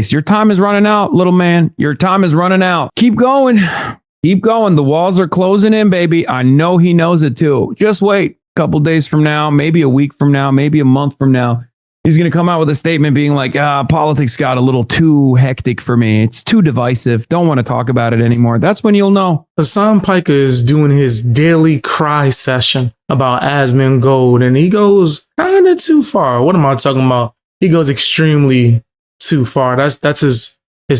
Your time is running out, little man. Your time is running out. Keep going. Keep going. The walls are closing in, baby. I know he knows it too. Just wait a couple days from now, maybe a week from now, maybe a month from now. He's going to come out with a statement being like, politics got a little too hectic for me. It's too divisive. Don't want to talk about it anymore. That's when you'll know. Hasan Piker is doing his daily cry session about Asmongold, and he goes kind of too far. What am I talking about? He goes extremely too far. That's his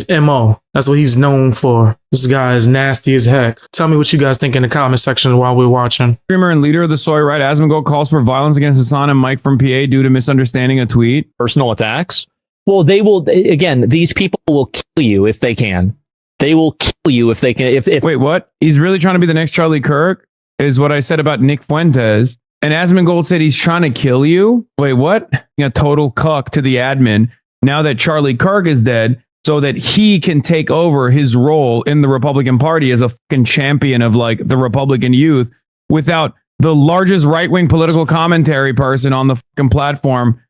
MO. That's what he's known for. This guy is nasty as heck. Tell me what you guys think in the comment section while we're watching. Streamer and leader of the Soy Right, Asmongold calls for violence against Hasan and Mike from PA due to misunderstanding a tweet. Personal attacks. Well, they will, again, these people will kill you if they can. They will kill you if they can. If Wait, what? He's really trying to be the next Charlie Kirk? Is what I said about Nick Fuentes. And Asmongold said he's trying to kill you? Wait, what? A total cuck to the admin. Now that Charlie Kirk is dead, so that he can take over his role in the Republican Party as a fucking champion of like the Republican youth without the largest right-wing political commentary person on the fucking platform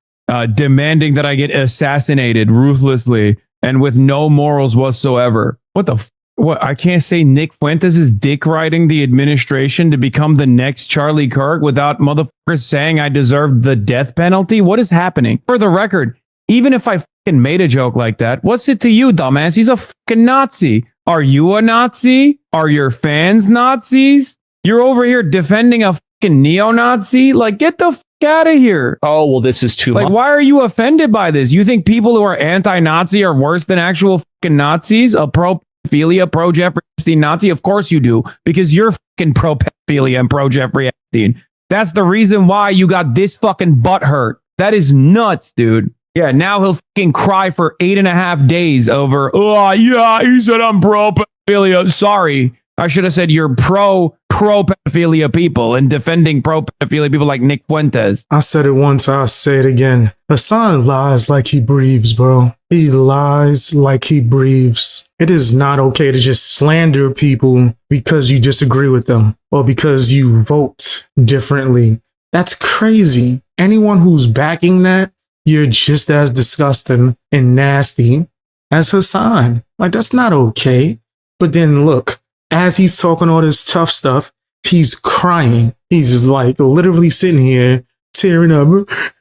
demanding that I get assassinated ruthlessly and with no morals whatsoever. What? I can't say Nick Fuentes is dick riding the administration to become the next Charlie Kirk without motherfuckers saying I deserve the death penalty? What is happening? For the record, even if I fucking made a joke like that, what's it to you, dumbass? He's a fucking Nazi. Are you a Nazi? Are your fans Nazis? You're over here defending a fucking neo-Nazi? Like, get the fuck out of here. Oh, well, this is too much. Like, why are you offended by this? You think people who are anti-Nazi are worse than actual fucking Nazis? A pro-pedophilia, pro-Jeffrey Epstein Nazi? Of course you do, because you're fucking pro-pedophilia and pro-Jeffrey Epstein. That's the reason why you got this fucking butt hurt. That is nuts, dude. Yeah, now he'll fucking cry for 8.5 days over, oh, yeah, he said I'm pro-pedophilia. Sorry. I should have said you're pro-pedophilia people and defending pro-pedophilia people like Nick Fuentes. I said it once, I'll say it again. Hasan lies like he breathes, bro. He lies like he breathes. It is not okay to just slander people because you disagree with them or because you vote differently. That's crazy. Anyone who's backing that, you're just as disgusting and nasty as Hasan. Like, that's not okay. But then look, as he's talking all this tough stuff, he's crying. He's like literally sitting here tearing up.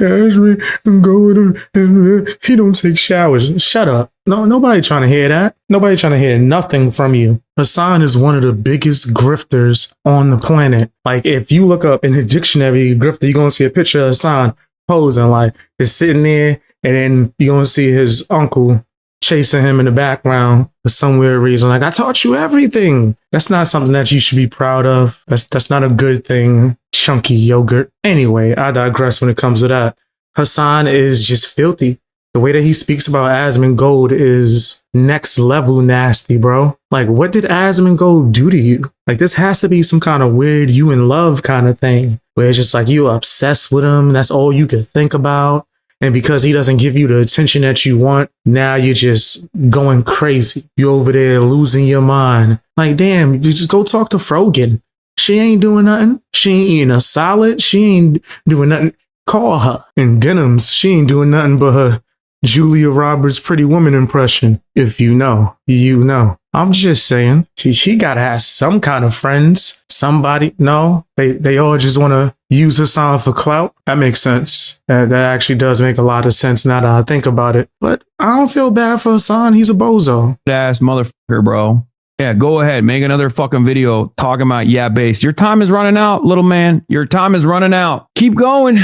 I'm going and he don't take showers. Shut up. No, nobody trying to hear that. Nobody trying to hear nothing from you. Hasan is one of the biggest grifters on the planet. Like, if you look up in the dictionary grifter, you're going to see a picture of Hasan posing, like, just sitting there, and then you're going to see his uncle chasing him in the background for some weird reason. Like, I taught you everything. That's not something that you should be proud of. That's not a good thing. Chunky yogurt. Anyway, I digress when it comes to that. Hasan is just filthy. The way that he speaks about Asmongold is next level nasty, bro. Like, what did Asmongold do to you? Like, this has to be some kind of weird you in love kind of thing, where it's just like you obsessed with him. That's all you could think about. And because he doesn't give you the attention that you want, now you're just going crazy. You're over there losing your mind. Like, damn, you just go talk to Frogan. She ain't doing nothing. She ain't eating a salad. She ain't doing nothing. Call her. In denims, she ain't doing nothing but her Julia Roberts Pretty Woman impression. If you know, you know. I'm just saying, she gotta have some kind of friends. Somebody, no, they all just want to use Hasan for clout. That makes sense. That actually does make a lot of sense now that I think about it. But I don't feel bad for Hasan. He's a bozo. Ass motherfucker, bro. Yeah, go ahead. Make another fucking video talking about base. Your time is running out, little man. Your time is running out. Keep going.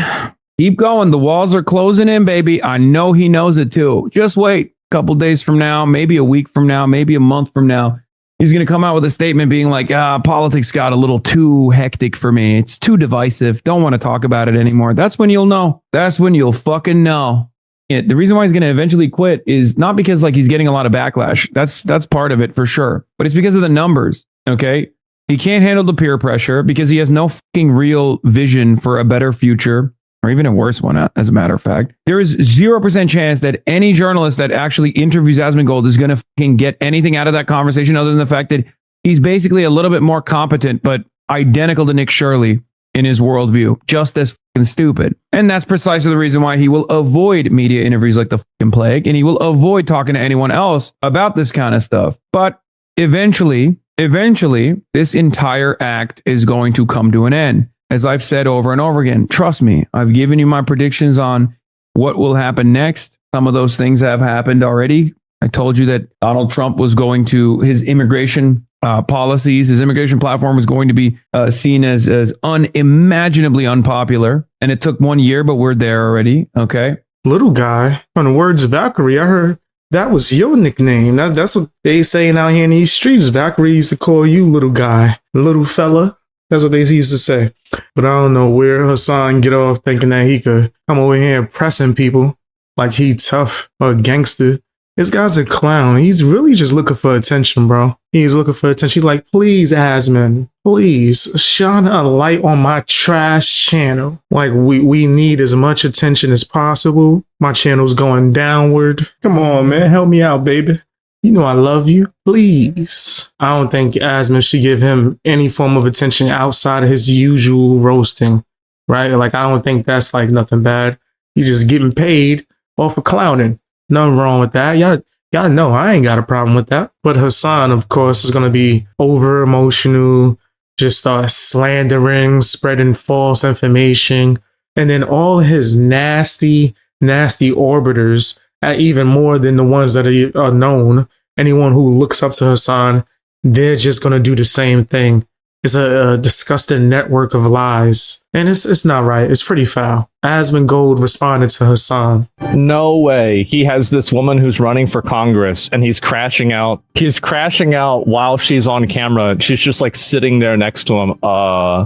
Keep going. The walls are closing in, baby. I know he knows it too. Just wait. Couple days from now, maybe a week from now, maybe a month from now, he's going to come out with a statement being like, politics got a little too hectic for me. It's too divisive. Don't want to talk about it anymore. That's when you'll know. That's when you'll fucking know. Yeah, the reason why he's going to eventually quit is not because like he's getting a lot of backlash. That's part of it for sure. But it's because of the numbers. Okay. He can't handle the peer pressure because he has no fucking real vision for a better future. Or even a worse one, as a matter of fact. There is 0% chance that any journalist that actually interviews Asmongold is going to fucking get anything out of that conversation other than the fact that he's basically a little bit more competent, but identical to Nick Shirley. in his worldview. Just as fucking stupid. And that's precisely the reason why he will avoid media interviews like the fucking plague, and he will avoid talking to anyone else about this kind of stuff. But eventually, this entire act is going to come to an end. As I've said over and over again, trust me, I've given you my predictions on what will happen next. Some of those things have happened already. I told you that Donald Trump was going to, his immigration policies, his immigration platform was going to be seen as unimaginably unpopular. And it took 1 year, but we're there already. Okay. Little guy, on the words of Valkyrie, I heard that was your nickname. That's what they saying out here in these streets. Valkyrie used to call you little guy, little fella. That's what they used to say. But I don't know where Hasan get off thinking that he could come over here and pressing people like he tough or a gangster. This guy's a clown. He's really just looking for attention, bro. He's looking for attention. He's like, please, Asmon, please shine a light on my trash channel. Like, we need as much attention as possible. My channel's going downward. Come on, man. Help me out, baby. You know I love you. Please. I don't think Asmon should give him any form of attention outside of his usual roasting, right? Like, I don't think that's like nothing bad. He's just getting paid off of clowning. Nothing wrong with that. Y'all know I ain't got a problem with that. But Hasan, of course, is going to be over emotional, just slandering, spreading false information. And then all his nasty orbiters, even more than the ones that are known, anyone who looks up to Hasan, they're just going to do the same thing. It's a disgusting network of lies. And it's not right. It's pretty foul. Asmongold responded to Hasan. No way. He has this woman who's running for Congress and he's crashing out. He's crashing out while she's on camera. She's just like sitting there next to him.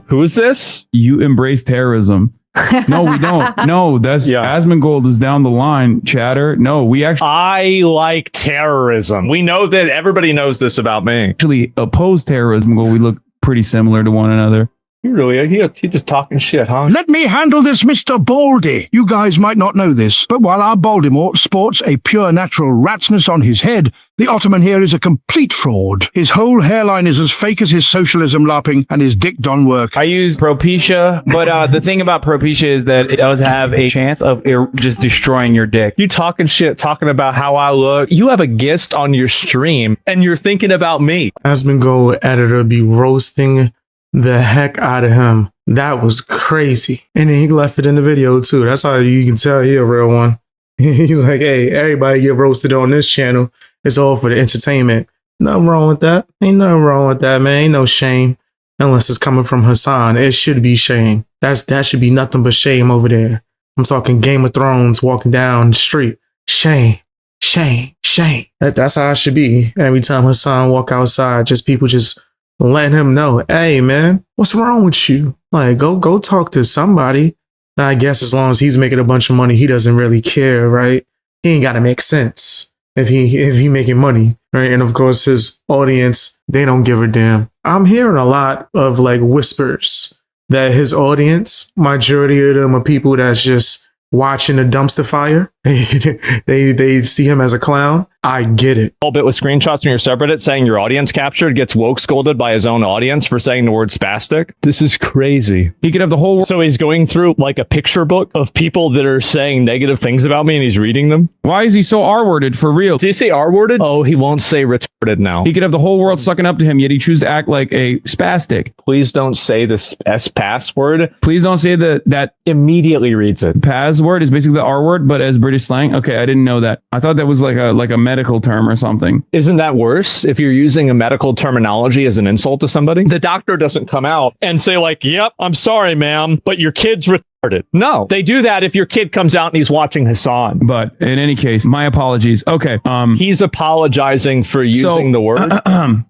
Who is this? You embrace terrorism. No, we don't. No, that's Asmongold is down the line, chatter. No, we I like terrorism. We know that everybody knows this about me. Actually oppose terrorism. Well, we look pretty similar to one another. You really? He just talking shit, huh? Let me handle this, Mr. Baldy. You guys might not know this, but while our Baltimore sports a pure natural ratsness on his head, the Ottoman here is a complete fraud. His whole hairline is as fake as his socialism larping, and his dick don't work. I use Propecia, but the thing about Propecia is that it does have a chance of just destroying your dick. You talking shit, talking about how I look. You have a guest on your stream, and you're thinking about me. Asmongold editor be roasting the heck out of him. That was crazy. And then he left it in the video too. That's how you can tell he a real one. He's like, hey, everybody get roasted on this channel. It's all for the entertainment. Nothing wrong with that. Ain't nothing wrong with that, man. Ain't no shame. Unless it's coming from Hasan. It should be shame. That should be nothing but shame over there. I'm talking Game of Thrones walking down the street. Shame. Shame. Shame. That's how it should be. Every time Hasan walk outside, just people just letting him know, hey man, what's wrong with you? Like, go talk to somebody. I guess as long as he's making a bunch of money, he doesn't really care, right? He ain't gotta make sense if he making money, right? And of course his audience, they don't give a damn. I'm hearing a lot of like whispers that his audience, majority of them are people that's just watching a dumpster fire. They see him as a clown. I get it. A bit with screenshots from your subreddit saying your audience captured, gets woke scolded by his own audience for saying the word spastic. This is crazy. He could have the whole... So he's going through like a picture book of people that are saying negative things about me and he's reading them. Why is he so R-worded for real? Did he say R-worded? Oh, he won't say retarded now. He could have the whole world sucking up to him, yet he chooses to act like a spastic. Please don't say this S password. Please don't say that immediately reads it. Password is basically the R word, but as British slang. Okay, I didn't know that. I thought that was like a medical term or something. Isn't that worse if you're using a medical terminology as an insult to somebody? The doctor doesn't come out and say like, yep, I'm sorry, ma'am, but your kid's retarded. No, they do that if your kid comes out and he's watching Hasan. But in any case, my apologies. Okay. He's apologizing for using the word.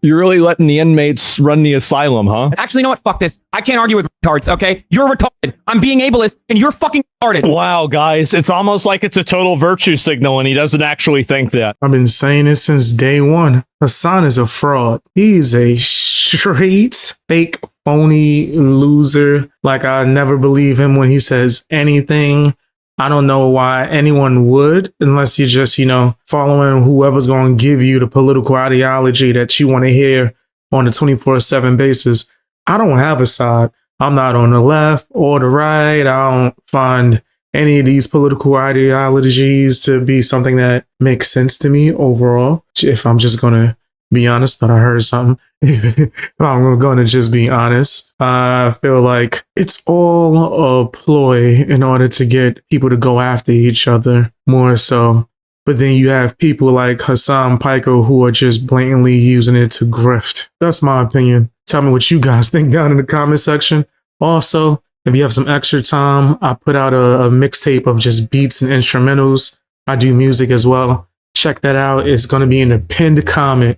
You're really letting the inmates run the asylum, huh? Actually, you know what? Fuck this. I can't argue with retards, okay? You're retarded. I'm being ableist, and you're fucking retarded. Wow, guys. It's almost like it's a total virtue signal, and he doesn't actually think that. I've been saying this since day one. Hasan is a fraud. He's a straight, fake, phony loser. Like, I never believe him when he says anything. I don't know why anyone would, unless you're just, following whoever's going to give you the political ideology that you want to hear on a 24/7 basis. I don't have a side. I'm not on the left or the right. I don't find any of these political ideologies to be something that makes sense to me overall. If I'm just going to be honest, thought I heard something. If I'm going to just be honest, I feel like it's all a ploy in order to get people to go after each other more so. But then you have people like Hasan Piker who are just blatantly using it to grift. That's my opinion. Tell me what you guys think down in the comment section. Also, if you have some extra time, I put out a mixtape of just beats and instrumentals. I do music as well. Check that out. It's going to be in the pinned comment.